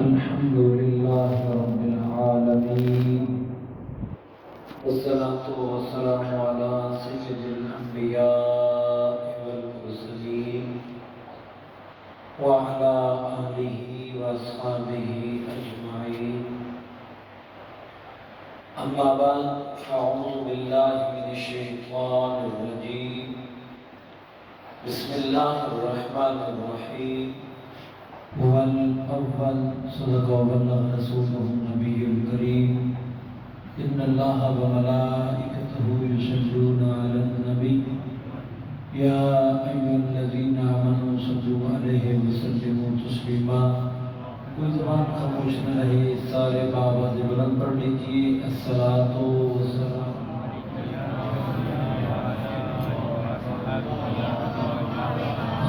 الحمد لله رب العالمين والصلاة والسلام على سيد الأنبياء والمرسلين وعلى آله وأصحابه أجمعين. أما بعد فأعوذ بالله من الشيطان الرجيم. بسم الله الرحمن الرحيم. هو الأول صدق وبلغ رسوله النبي الكريم. إن الله وملائكته يصلون على النبي يا أيها الذين آمنوا صلوا عليه وسلموا تسليما. کوئی زبان خاموش نہ رہے، سارے بآواز بلند پڑھ لیجیے. الصلاۃ والسلام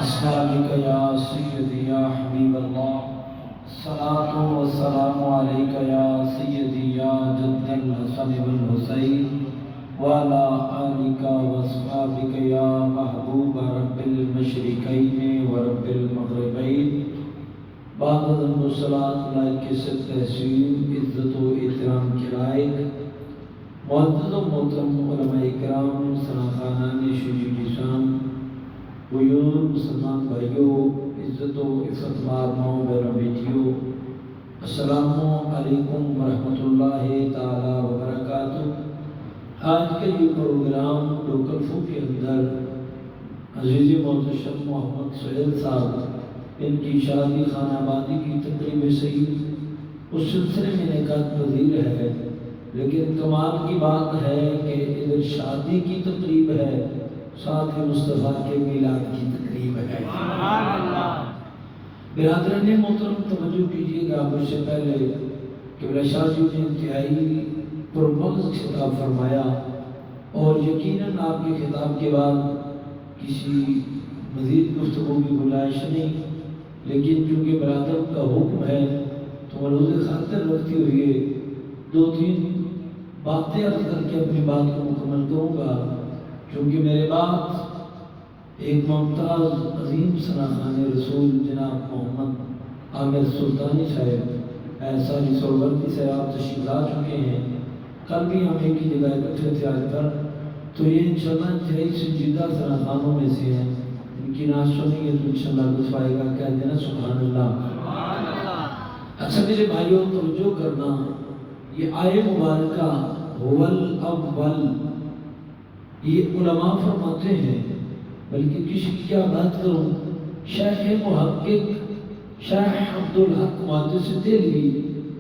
اسلامک یا سیدی یا حبیب اللہ. الصلاۃ والسلام علیک یا سیدی یا جد الحسن والحسین وعلی آلک واصحابک یا محبوب رب المشرقین ورب المغربین. بعد ازم و صلاة لائق سب تحسین، عزت و احترام کے لائق معزز و محترم علماء اکرام، سناخانان شیخ جسام، بزرگ مسلمان بھائیوں، عزت و عفت مار ماؤں بہنوں بیٹیوں، السلام علیکم ورحمۃ اللہ تعالی وبرکاتہ. آج کا یہ پروگرام لوکل فو کے اندر عزیز محتشم محمد سہیل صاحب ان کی شادی خانہ آبادی کی تقریب سعید اس سلسلے میں نکات پذیر ہے. لیکن کمال کی بات ہے کہ ادھر شادی کی تقریب ہے، ساتھ ہی مصطفیٰ کے میلاد کی تقریب ہے. برادران محترم توجہ کیجیے گا مجھ سے پہلے کہ میرا شاہ جی نے انتہائی پرمغز خطاب فرمایا، اور یقیناً آپ کے خطاب کے بعد کسی مزید گفتگو کی گنجائش نہیں، لیکن چونکہ برادر کا حکم ہے تو ملحوظ خاطر رکھتے ہوئے دو تین باتیں عرض کر کے اپنی بات کو مکمل کروں گا. چونکہ میرے بعد ایک ممتاز عظیم ثناخان رسول جناب محمد عامر سلطانی صاحب ساری سورورتی سے آپ تشریف لا چکے ہیں. کل بھی ہم ایک ہی جگہ اکٹھے تھے آج کل، تو یہ انشاءاللہ انتہائی سنجیدہ ثناخانوں میں سے ہیں. ان کی نعت سنیں گے تو انشاءاللہ لطف آئے گا. کہہ دینا سبحان اللہ. اچھا میرے بھائیوں توجہ کرنا، یہ آیے مبارکہ هو الاول یہ علماء فرماتے ہیں، بلکہ کسی کی کیا بات کروں، شیخ محقق شیخ عبدالحق محدث دہلوی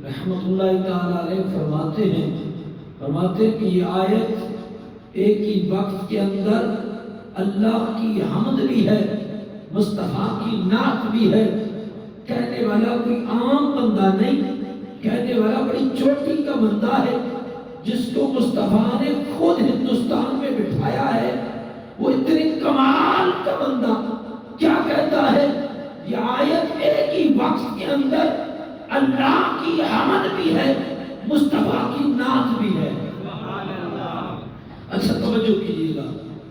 رحمۃ اللہ تعالی علیہ فرماتے ہیں کہ یہ آیت ایک ہی وقت کے اندر اللہ کی حمد بھی ہے، مصطفیٰ کی نعت بھی ہے. کہنے والا کوئی عام بندہ نہیں، کہنے والا بڑی چوٹی کا بندہ ہے جس کو مصطفیٰ نے خود ہندوستان میں بٹھایا ہے. وہ اتنے کمال کا بندہ کیا کہتا ہے، یہ آیت ایک ہی وقت کے اندر اللہ کی حمد بھی ہے، مصطفیٰ کی نعت بھی ہے. اچھا توجہ کیجیے گا،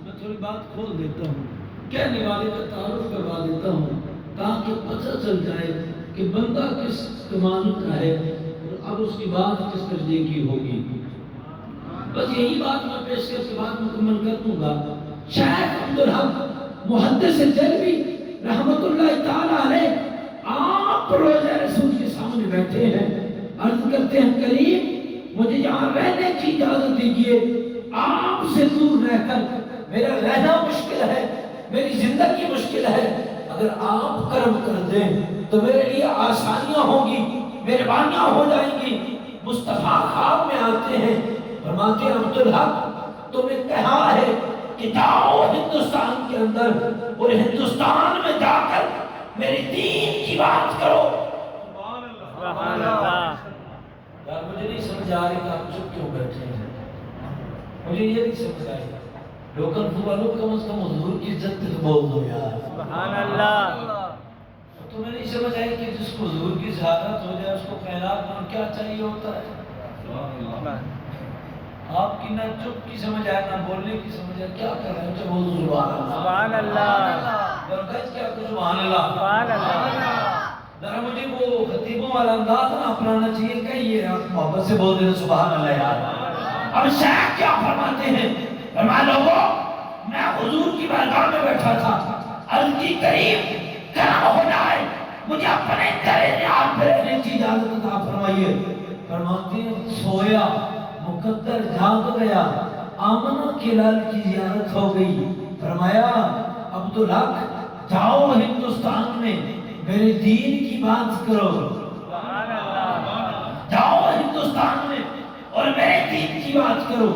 میں تھوڑی بات کھول دیتا ہوں، کہنے والے کا تعارف کروا دیتا ہوں تاکہ پتہ چل جائے کہ بندہ کس کمال کا ہے اور اب اس کی بات کس درجے کی ہوگی. بس یہی بات میں پیش کر کے بات مکمل کر دوں گا. شیخ عبدالحق محدث دہلوی رحمۃ اللہ تعالی علیہ آپ روضہ رسول کے سامنے بیٹھے ہیں، عرض کرتے ہیں کریم مجھے یہاں رہنے کی اجازت دیجیے، آپ سے دور رہ کر میرا رہنا مشکل ہے، میری زندگی مشکل ہے. اگر آپ کرم کر دیں تو میرے لیے آسانیاں ہوں گی، مہربانیاں ہو جائیں گی. مصطفیٰ خواب میں آتے ہیں، فرماتے ہیں عبدالحق تمہیں کہا ہے کہ جاؤ ہندوستان کے اندر اور ہندوستان میں جا کر میری دین کی بات کرو. سبحان اللہ. یار مجھے نہیں سمجھ آ رہی کہ آپ چپ کیوں بیٹھے ہیں، مجھے یہ نہیں سمجھ آئی. لوکل والوں کم از کم حضور کی عزت تک بول دو یار. سبحان اللہ. تمہیں نہیں سمجھ آئی کہ جس کو حضور کی زیارت ہو جائے اس کو خیرات میں کیا چاہیے ہوتا ہے. آپ کی نہ چپ کی سمجھ آئے نہ بولنے کی سمجھ آئے، کیا کر رہے ہیں؟ سبحان اللہ. سبحان اللہ. ذرا مجھے وہ خطیبوں والا انداز نہ اپنانا چاہیے کہ یہ محبت سے بول دیتے سبحان اللہ یار۔ اب شیخ کیا فرماتے ہیں؟ فرمایا لوگوں میں حضور کی بارگاہ میں بیٹھا تھا، عرض کی کریم کرم ہو جائے مجھے اپنے در نیاز پہ رہنے کی اجازت عطا فرمائیے۔ فرماتے ہیں سویا مقدر جاگ گیا، آمنہ کے لال کی زیارت ہو گئی۔ فرمایا عبدالحق جاؤ ہندوستان میں میرے دین کی بات کرو، جاؤ ہندوستان میں اور میرے دین کی بات کرو۔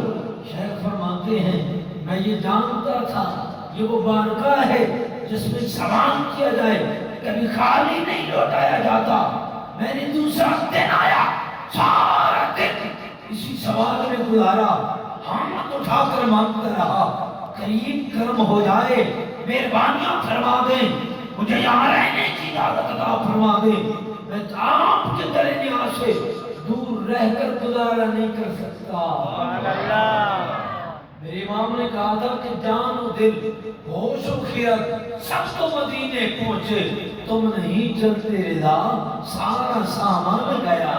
شیخ فرماتے ہیں میں یہ جانتا تھا یہ وہ بارگاہ ہے جس میں سوال کیا جائے، کبھی خالی نہیں لوٹایا جاتا۔ میں نے دوسرا دن آیا، سارا دن اسی سوال میں گزارا، ہاتھ اٹھا کر مانگتا رہا کریم کرم ہو جائے، مہربانیاں فرما دیں، مجھے یہاں رہنے کی اجازت عطا فرما دیں، میں آپ کے در نیاز سے دور رہ کر گزارا نہیں کر سکتا۔ میرے امام نے کہا تھا کہ جان و دل ہوش و خیرت سب تو مدینے پہنچے، تم نہیں چلتے رضا سارا سامان گیا۔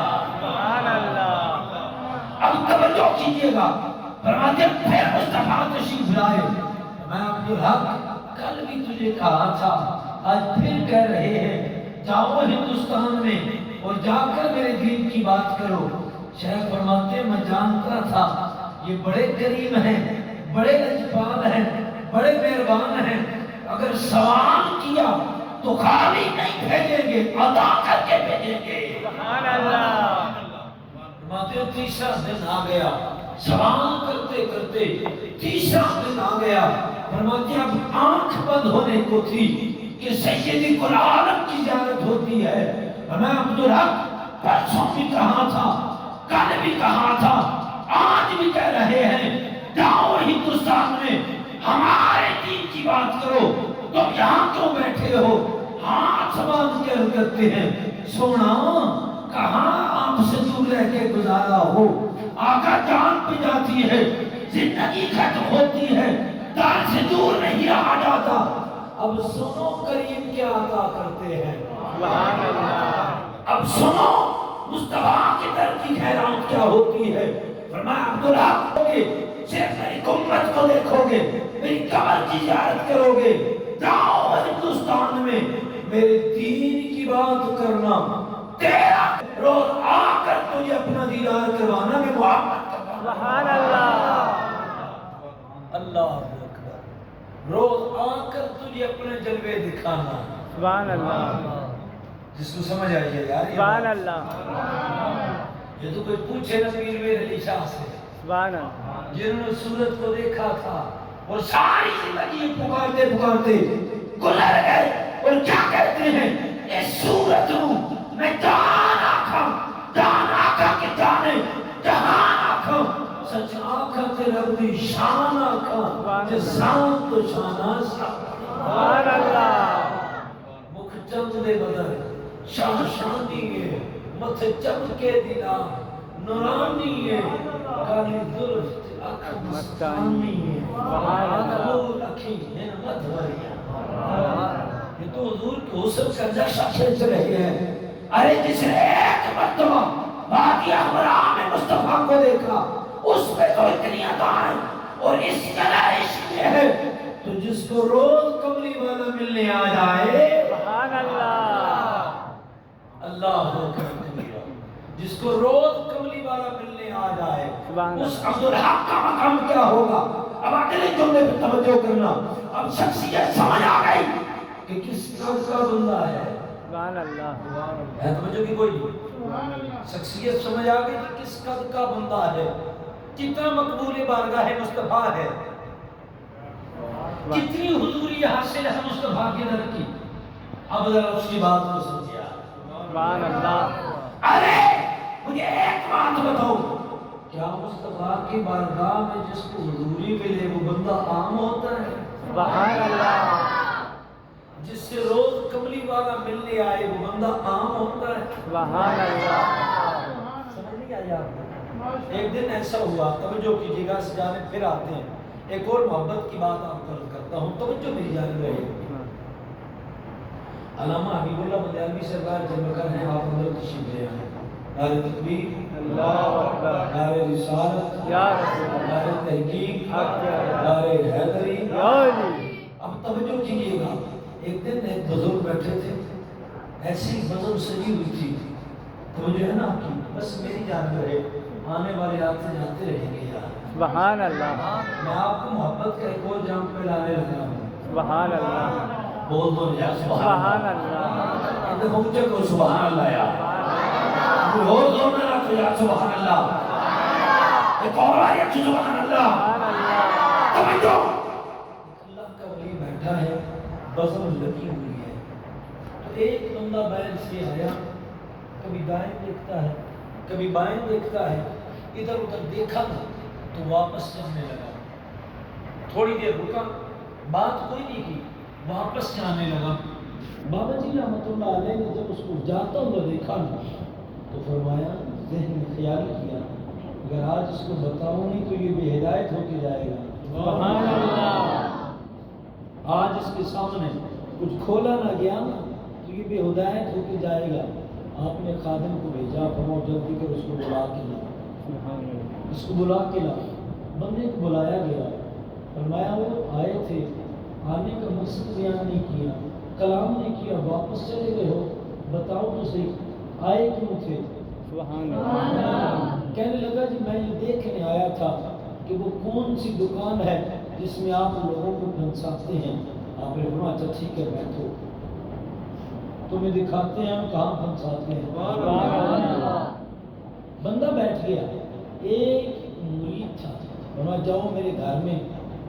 اب توجہ کیجئے گا، فرماتے ہیں پھر مصطفیٰ تشریف لائے۔ میں عبدالحق کل بھی تجھے کہا تھا، آج پھر کہہ رہے ہیں جاؤ ہندوستان میں اور جا کر میرے دین کی بات کرو۔ شیخ فرماتے ہیں میں جانتا تھا یہ بڑے کریم ہیں، بڑے لجپال ہیں، بڑے مہربان ہیں، اگر سوال کیا تو خالی نہیں بھیجیں گے، ادا کر کے بھیجیں گے۔ سبحان اللہ۔ فرماتے ہیں تیسرا دن آ گیا، سوال کرتے کرتے تیسرا دن آ گیا۔ فرماتے ہیں اب آنکھ بند ہونے کو تھی کہ سیدی کل عالم کی زیارت ہوتی ہے۔ میں عبدالحق پرسوں بھی کہا تھا، کل بھی کہا تھا، آج بھی کہہ رہے ہیں جاؤ ہندوستان میں ہمارے دین کی بات کرو، تم یہاں کیوں بیٹھے ہو؟ ہاتھ باندھ کے عرض کرتے ہیں سونا کہاں آپ سے دور رہ کے گزارا ہو، آقا جان پہ جاتی ہے، زندگی ختم ہوتی ہے، دار سے دور نہیں رہا جاتا۔ اب سنو کریم کیا عطا کرتے ہیں، سبحان اللہ۔ اب سنو مصطفیٰ کے در کی خیرات کیا ہوتی ہے۔ فرمایا عبدالحق ہوگے صرف میری امت کو دیکھو گے، میری قبر کی زیارت کرو گے، جاؤ ہندوستان میں میرے دین کی بات کرنا، تیرا روز آ کر تجھے اپنا دیدار کروانا، میں محبت کرنا۔ سبحان اللہ۔ اللہ اکبر۔ روز آ کر تجھے اپنے جلوے دکھانا۔ سبحان اللہ۔ جس کو سمجھ آئیے یار، سبحان اللہ۔ یہ تو کوئی پوچھے نا پیر میر علی شاہ سے، سبحان اللہ، جنہوں نے سورت کو دیکھا تھا اور ساری زندگی پکارتے پکارتے گزر گئے، اور کیا کہتے ہیں اس سورت میں جان آکھا کے جانے جہان آکھا، سچ آکھا تے رب دی شان آکھا، جسان تو شانہ سبحان اللہ۔ مکھ چند دے بدر شاہ شانی ہے، متھ چمکے دینا نورانی ہے، کالی ظلف اکھ مستانی ہے، نور اکھی ہیں مدھوری۔ یہ تو حضور کے حسن کا نقشہ کھینچ رہے ہیں۔ ارے جس نے ایک مرتبہ وادی حمراء میں مصطفیٰ کو دیکھا، اس پہ تو اتنی عطائیں اور اس طرح عشق ہے، تو جس کو روز کملی والا ملنے آ جائے، سبحان اللہ، اللہ اکبر، جس کو روز کملی والا ملنے آ جائے، اس عبدالحق کا مقام کیا ہوگا؟ اب اگلے جملے پہ توجہ کرنا، اب شخصیت سمجھ آ گئی کہ کس قد کا بندہ ہے۔ سبحان اللہ۔ ہے توجہ کی کوئی؟ شخصیت سمجھ آ گئی کہ کس قد کا بندہ ہے، کتنا مقبول بارگاہ مصطفیٰ ہے، کتنی حضوری حاصل ہے مصطفیٰ کے در کی۔ اب ذرا اس کی بات کو سمجھا۔ سبحان اللہ۔ ارے مجھے ایک بات بتاؤ، کیا مصطفیٰ کی بارگاہ میں جس کو حضوری ملے وہ بندہ عام ہوتا ہے؟ سبحان اللہ۔ جس سے روز کملی والا ملنے آئے وہ بندہ عام ہوتا ہے؟ سبحان اللہ۔ سمجھ نہیں آیا آپ کو؟ ایک دن ایسا ہوا، توجہ کیجیے گا، اس جانب پھر آتے ہیں، ایک اور محبت کی بات آپ کو کرتا ہوں، توجہ میری جانب رہے۔ علامہ حبیب اللہ مدیالوی سرکار جب مکر ہیں، آپ اندر تشریف نعرہ تکبیر، اللہ اکبر، نعرہ رسالت، یا رسول اللہ، نعرہ تحقیق، حق یا نعرہ حیدری۔ یا علی۔ اب توجہ کیجیے گا، ایک دن ایک بزرگ بیٹھے تھے، ایسی بزرگ سجی ہوئی تھی، توجہ ہے نا آپ کی، بس میری جان جو ہے آنے والے آتے جاتے رہیں گے یار۔ سبحان اللہ، میں آپ کو محبت کا ایک اور جام پہ لانے لگا ہوں، سبحان اللہ، بول دو یا سبحان اللہ، اندر پہنچے کو سبحان اللہ یار، اور زور میں رکھو یا سبحان اللہ، ایک اور آیت کی سبحان اللہ، سبحان اللہ، توجہ۔ اللہ کا ولی بیٹھا ہے، بزم لگی ہوئی ہے، تو ایک بندہ بیل سے آیا، کبھی دائیں دیکھتا ہے کبھی بائیں دیکھتا ہے، ادھر ادھر دیکھا نا تو واپس جانے لگا، تھوڑی دیر رکا، بات کوئی نہیں کی، واپس جانے لگا۔ بابا جی رحمۃ اللہ علیہ نے جب اس کو جاتا ہوا دیکھا نا تو فرمایا، ذہن میں خیال کیا، اگر آج اس کو بتاؤں نہیں تو یہ بے ہدایت ہو کے جائے گا، سبحان اللہ، آج اس کے سامنے کچھ کھولا نہ گیا نا تو یہ بے ہدایت ہو کے جائے گا۔ آپ نے خادم کو بھیجا، فرماؤ جلدی کر اس کو بلا کے لا، سبحان اللہ، اس کو بلا کے لا۔ بندے کو بلایا گیا، فرمایا وہ آئے تھے، آنے کا مقصد بیان نہیں کیا، کلام نہیں کیا، واپس چلے گئے ہو، بتاؤ تو صحیح آئے کیوں تھے؟ سبحان اللہ، کہنے لگا جی میں یہ دیکھنے آیا تھا کہ وہ کون سی دکان ہے جس میں آپ لوگوں کو پھنساتے ہیں۔ آپ نے فرمایا اچھا ٹھیک ہے بیٹھو، تمہیں دکھاتے ہیں ہم کہاں پھنساتے ہیں۔ سبحان اللہ، بندہ بیٹھ گیا، ایک مرید تھا، فرمایا جاؤ میرے گھر میں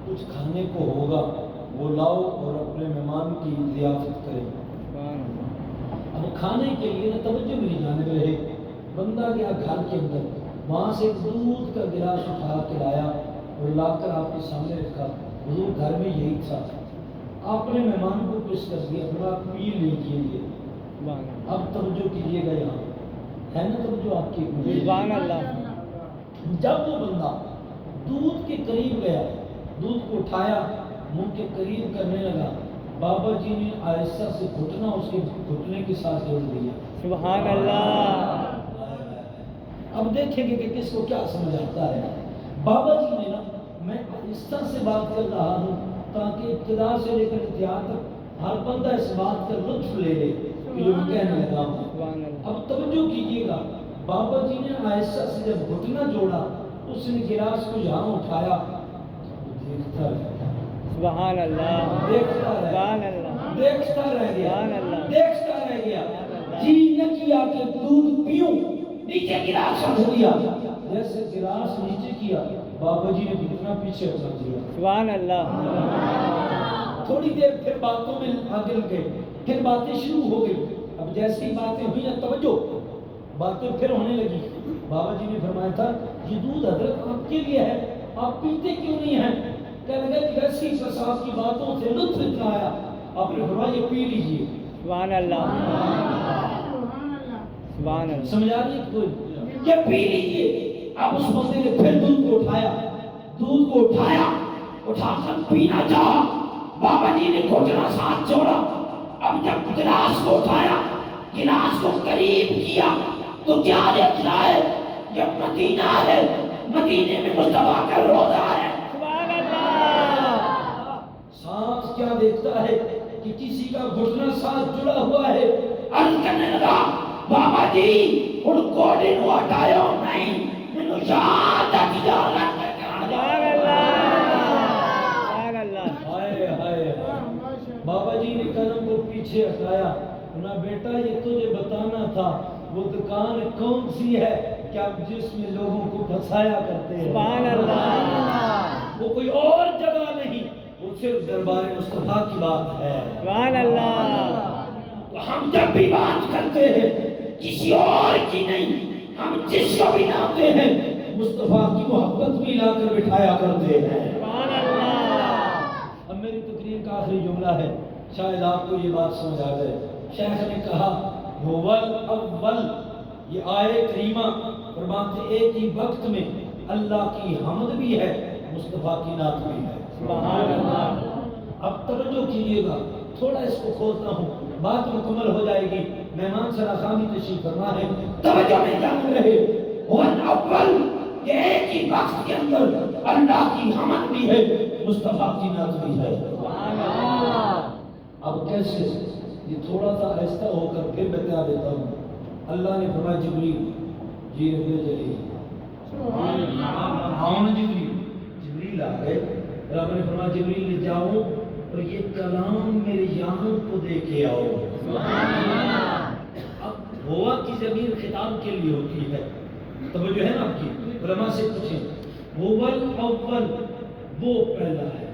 کچھ کھانے کو ہوگا وہ لاؤ اور اپنے مہمان کی ضیافت کریں۔ سبحان اللہ، اب کھانے کے لیے نہ توجہ میری جانب رہے، بندہ گیا گھر کے اندر، وہاں سے دودھ کا گلاس اٹھا کے لایا اور لا کر آپ کے سامنے رکھا۔ حضور گھر میں یہی تھا، آپ نے مہمان کو پیش کر دیا، فرمایا پی لیجیے۔ سبحان اللہ، اب توجہ کیجیے گا، یہاں ہے نا توجہ آپ کی؟ سبحان اللہ، جب وہ بندہ دودھ کے قریب گیا، دودھ کو اٹھایا، منہ کے قریب کرنے لگا، بابا جی نے آہستہ سے گھٹنا اس کے گھٹنے کے ساتھ جوڑ دیا۔ سبحان اللہ، اب دیکھیں گے کہ کس کو کیا سمجھ آتا ہے۔ بابا جی نے نا، میں آہستہ سے بات کر رہا ہوں تاکہ ابتدا سے لے کر انتہا تک ہر بندہ اس بات کا لطف لے لے کہ جو میں کہنے لگا ہوں۔ سبحان اللہ، اب توجہ کیجیے گا، بابا جی نے آہستہ سے جب گھٹنا جوڑا، اس نے گلاس کو یہاں اٹھایا، دیکھتا رہ گیا، سبحان اللہ، دیکھتا رہ سبحان گیا، اللہ، دیکھتا رہ گیا، سبحان اللہ، دیکھتا رہ گیا، جی نہ کیا کہ دودھ پیوں، نیچے گلاس رکھ دیا، جیسے گلاس نیچے کیا، بابا جی نے گھٹنا پیچھے رکھ دیا۔ سبحان اللہ، تھوڑی دیر پھر باتوں میں آگے گئے، پھر باتیں شروع ہو گئی۔ اب جیسی باتیں ہوئی ہیں توجہ، باتیں پھر ہونے لگی۔ بابا جی نے فرمایا تھا یہ دودھ حضرت آپ کے لیے ہے، آپ پیتے کیوں نہیں ہیں؟ کہنے لگا کہ ایسی بس آپ کی باتوں سے لطف اتنا آیا، آپ نے فرمایا یہ پی لیجیے۔ سبحان اللہ، سبحان اللہ، سمجھ آ رہی ہے کوئی؟ کہ پی لیجیے۔ اب اس بندے نے پھر دودھ کو اٹھایا، دودھ کو اٹھا کر پینا چاہا، بابا جی نے گھٹنا ساتھ جوڑا۔ اب جب گلاس کو اٹھایا، گلاس کو قریب کیا تو کیا دیکھنا ہے؟ جب مدینہ ہے، مدینے میں مصطفیٰ کا روضہ ہے۔ سبحان اللہ، ساتھ کیا دیکھتا ہے کہ کسی کا گھٹنا ساتھ جڑا ہوا ہے۔ عرض کرنے لگا بابا جی ان کوڑے نو ہٹایا نہیں، مینوں یاد آ گیا۔ سبحان اللہ، سبحان اللہ، ہائے ہائے، بابا جی نے قدم کو پیچھے ہٹایا، نہ بیٹا یہ تجھے بتانا تھا وہ دکان کون سی ہے کیا جس میں لوگوں کو پھنسایا کرتے ہیں۔ سبحان اللہ، وہ کوئی اور جگہ نہیں، وہ صرف دربار مصطفیٰ کی بات ہے۔ سبحان اللہ، تو ہم جب بھی بات کرتے ہیں کسی اور کی نہیں، ہم جس کو بھی ناتے ہیں مصطفیٰ کی محبت بھی لا کر بٹھایا کرتے ہیں۔ سبحان اللہ، اب میری تقریر کا آخری جملہ ہے، شاید آپ کو یہ بات سمجھ آ جائے۔ شیخ نے کہا اول اول، یہ آئے کریمہ فرماتے ایک ہی وقت میں اللہ کی حمد بھی ہے، مصطفیٰ کی نعت بھی ہے۔ سبحان اللہ، اب توجہ کیجیے گا، تھوڑا اس کو کھولتا ہوں۔ بات مکمل ہو جائے گی. مہمان سراخانی تشریف فرما ہے. توجہ میں جان رہے وہ اول کہ ایک ہی وقت کے اندر اللہ کی حمد بھی ہے, مصطفیٰ کی نعت بھی ہے. اب کیسے؟ یہ تھوڑا سا آہستہ ہو کر پھر بتا دیتا ہوں. اللہ نے فرمایا جبریل, جی رب جلیل آؤ جبریل آ گئے. رب نے فرمایا جبریل لے جاؤ اور یہ کلام میرے یہاں کو دے کے آؤ. اب ہوا کی ضمیر خطاب کے لیے ہوتی ہے, توجہ ہے نا آپ کی. علماء سے پوچھیں ہوا الاول, وہ پہلا ہے.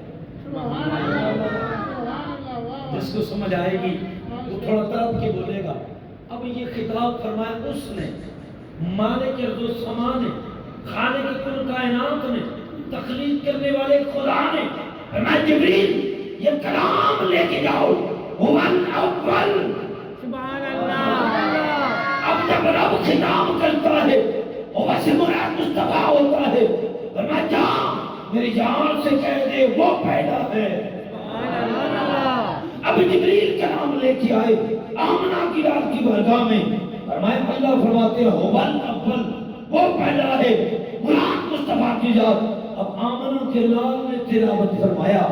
جس کو سمجھ آئے گی وہ تھوڑا طرف کے بولے گا. اب یہ خطاب فرمایا اس نے, مالک ارض و سما نے, خالق کل کائنات نے, تخلیق کرنے والے خدا نے فرمایا جبریل یہ کلام لے کے جاؤ. هو الاول, سبحان اللہ. اب جب رب خطاب کرتا ہے وہ سے مراد مصطفیٰ ہوتا ہے. فرمایا جا میری جان سے کہہ دے وہ پہلا ہے. اب جبریل کلام لے کے آئے آمنہ کی رات کی بارگاہ میں. فرمایا اللہ فرماتے ہیں هو الاول, وہ پہلا ہے, مراد مصطفیٰ کی ذات. اب آمنہ کے لال نے تلاوت فرمایا,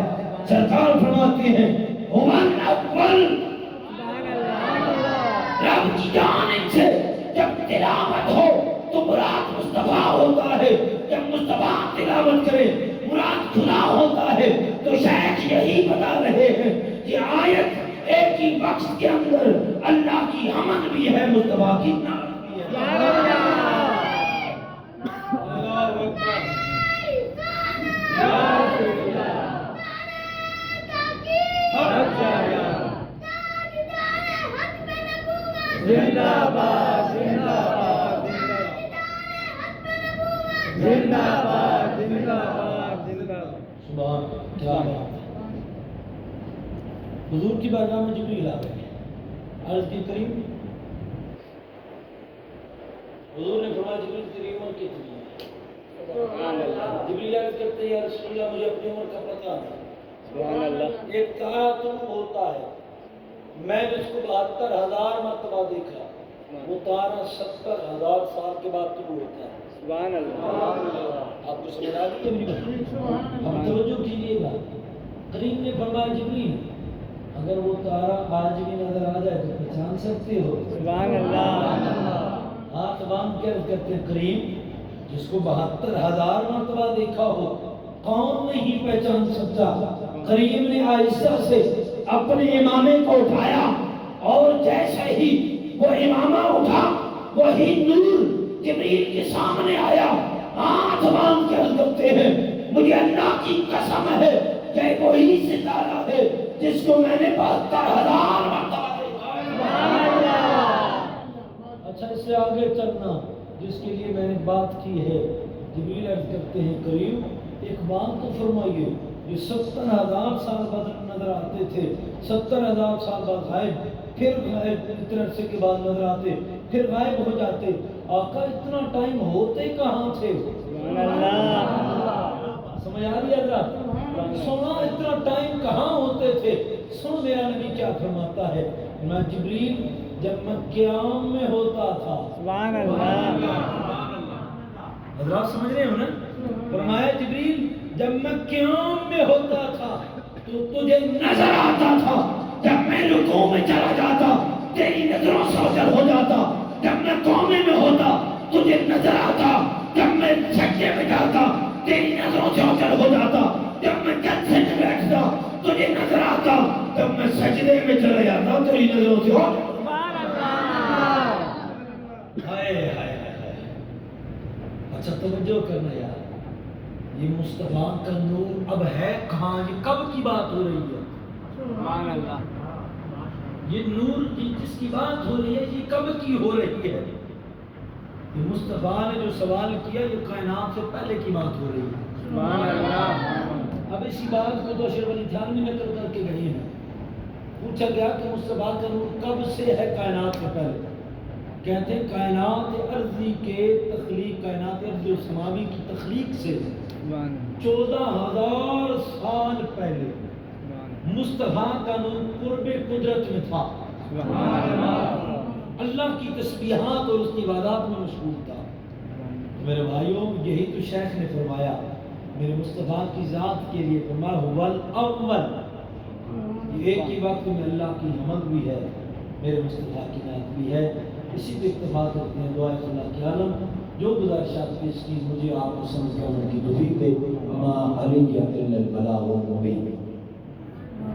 سرکار فرماتے ہیں هو الاول. رب کی جانب سے جب تلاوت ہو تو مراد مصطفیٰ ہوتا ہے. جب مصطفیٰ تلاوت کرے مراد خدا ہوتا ہے. تو شیخ یہی بتا رہے ہیں یہ آیت ایک ہی وقت کے اندر اللہ کی حمد بھی ہے, مصطفیٰ کی نعت بھی ہے. زندہ باد, زندہ باد, زندہ باد, زندہ باد, زندہ باد. سبحان کیا بات ہے. حضور کی بارگاہ میں جبریل آ گئے. عرض کی کریم حضور نے فرمایا جبریل تیری عمر کتنی ہے؟ جبریل عرض کرتے ہیں یا رسول اللہ مجھے اپنی عمر کا پتہ ہے. سبحان اللہ. ایک تارا طلوع ہوتا ہے, میں نے اس کو 72,000 مرتبہ دیکھا. وہ تارا 70,000 سال کے بعد طلوع ہوتا ہے. سبحان اللہ. آپ کو سمجھ آ گئی ہے میری بات؟ اب توجہ کیجیے گا. کریم نے فرمایا جبریل اگر وہ تارا آج بھی نظر آ جائے تو پہچان سکتے ہو؟ سبحان اللہ. ہاتھ باندھ کے عرض کرتے ہیں کریم جس کو 72,000 مرتبہ دیکھا ہو کون نہیں پہچان سکتا؟ کریم نے آہستہ سے اپنے امامے کو اٹھایا اور جیسے ہی وہ امامہ اٹھا وہی نور جبریل کے سامنے آیا. ہاتھ باندھ کے عرض کرتے ہیں مجھے اللہ کی قسم ہے کہ وہی ستارہ ہے جس کو میں نے 72,000 مرتبہ دیکھا. اچھا اس سے آگے چلنا جس کے لیے میں نے بات کی ہے. جبریل عرض کرتے ہیں کریم ایک بات تو فرمائیے, یہ 70,000 سال بعد نظر آتے تھے, 70,000 سال بعد غائب, پھر غائب, اتنے عرصے کے بعد نظر آتے, پھر غائب ہو جاتے. آقا اتنا ٹائم ہوتے کہاں تھے؟ سبحان اللہ. سمجھ آ رہی ہے حضرات؟ سونا اتنا ٹائم کہاں ہوتے تھے؟ سن میرا نبی کیا فرماتا ہے. میں جبریل جب میں قیام میں ہوتا تھا. سبحان اللہ. حضرات سمجھ رہے ہو نا؟ فرمایا جبریل جب میں قیام میں ہوتا تھا تو تجھے نظر آتا تھا. جب میں رکوع میں چلا جاتا تیری نظروں سے اوجھل ہو جاتا. جب میں قومے میں ہوتا تجھے نظر آتا. جب میں سجدے میں جاتا تیری نظروں سے اوجھل ہو جاتا. جب میں جلسے میں بیٹھتا تجھے نظر آتا. جب میں سجدے میں چلا جاتا تیری نظروں سے اوجھل. سبحان اللہ. ہائے ہائے ہائے. اچھا توجہ کرنا یار, یہ مصطفیٰ کا نور اب ہے کہاں؟ یہ کب کی بات ہو رہی ہے؟ سبحان اللہ. یہ نور کی جس کی بات ہو رہی ہے یہ کب کی ہو رہی ہے؟ یہ مصطفیٰ نے جو سوال کیا یہ کائنات سے پہلے کی بات ہو رہی ہے. سبحان اللہ. اب اسی بات کو تو اشرف علی تھانوی میں نقل کر کے گئی ہیں. پوچھا گیا کہ مصطفیٰ کا نور کب سے ہے کائنات سے پہلے؟ کہتے ہیں کائنات ارضی کے تخلیق, کائنات ارضی و سماوی کی تخلیق سے 14,000 سال پہلے مصطفیٰ کا نور قرب قدرت میں تھا. اللہ کی تسبیحات اور اس کی عبادات میں مشغول تھا۔ میرے بھائیوں، یہی تو شیخ نے فرمایا میرے مصطفیٰ کی ذات کے لیے، فرمایا هو الاول، یہ ایک ہی وقت میں اللہ کی حمد بھی ہے، میرے مصطفیٰ کی نعت بھی ہے۔ اسی پہ اکتفا کرتے ہیں، دعا خدا کی عالم جو گزارشات پیش کی مجھے آپ کو سمجھ کر ان کی توفیق دے۔ ما علیہ الا البلاغ المبین۔